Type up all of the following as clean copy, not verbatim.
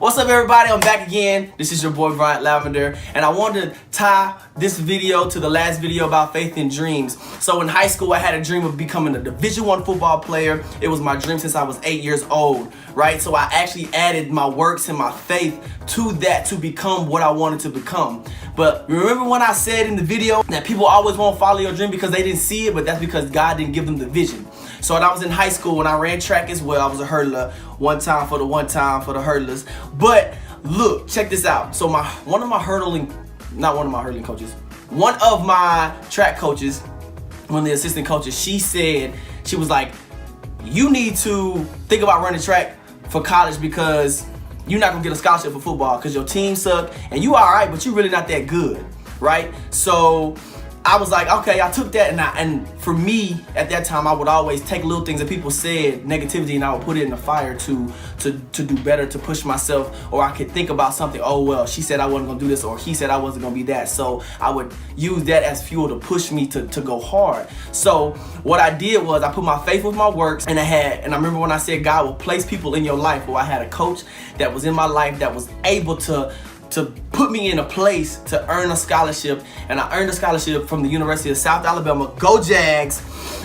What's up, everybody? I'm back again. This is your boy Bryant Lavender, and I wanted to tie this video to the last video about faith and dreams. So in high school, I had a dream of becoming a Division I football player. It was my dream since I was 8 years old, right? So I actually added my works and my faith to that to become what I wanted to become. But remember when I said in the video that people always won't follow your dream because they didn't see it, but that's because God didn't give them the vision. So when I was in high school, when I ran track as well, I was a hurdler. One time for the hurdlers. But look, check this out. So one of my hurdling coaches, one of my track coaches, one of the assistant coaches, she was like, you need to think about running track for college because you're not gonna get a scholarship for football because your team suck and you all right, but you're really not that good, right? So I was like, okay, I took that, and for me at that time, I would always take little things that people said, negativity, and I would put it in the fire to do better, to push myself, or I could think about something. Oh well, she said I wasn't gonna do this, or he said I wasn't gonna be that. So I would use that as fuel to push me to go hard. So what I did was I put my faith with my works, and I remember when I said God will place people in your life. Well, I had a coach that was in my life that was able to put me in a place to earn a scholarship, and I earned a scholarship from the University of South Alabama. Go Jags!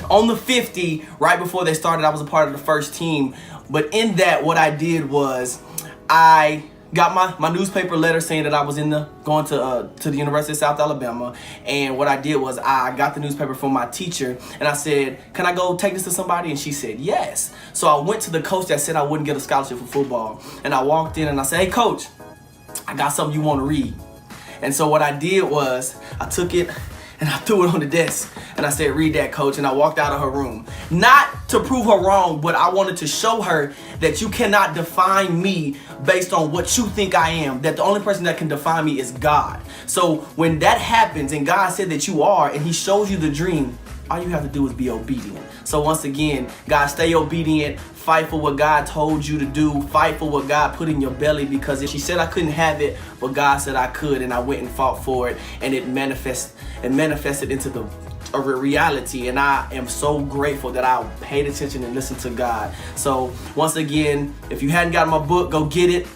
On the 50, right before they started, I was a part of the first team. But in that, what I did was I got my newspaper letter saying that I was going to the University of South Alabama, and what I did was I got the newspaper from my teacher, and I said, can I go take this to somebody? And she said yes. So I went to the coach that said I wouldn't get a scholarship for football, and I walked in and I said, hey coach, I got something you want to read. And so what I did was I took it and I threw it on the desk and I said, read that, coach. And I walked out of her room. Not to prove her wrong, but I wanted to show her that you cannot define me based on what you think I am. That the only person that can define me is God. So when that happens and God said that you are, and he shows you the dream, all you have to do is be obedient. So once again, guys, stay obedient. Fight for what God told you to do. Fight for what God put in your belly, because if she said I couldn't have it, but God said I could, and I went and fought for it, and it manifested into a reality. And I am so grateful that I paid attention and listened to God. So once again, if you hadn't gotten my book, go get it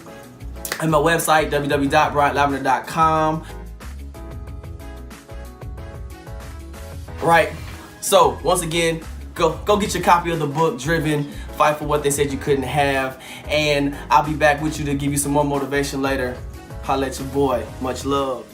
at my website, www.bryantlavender.com. Right. So once again, go get your copy of the book, Driven, Fight for What They Said You Couldn't Have. And I'll be back with you to give you some more motivation later. Holla at your boy. Much love.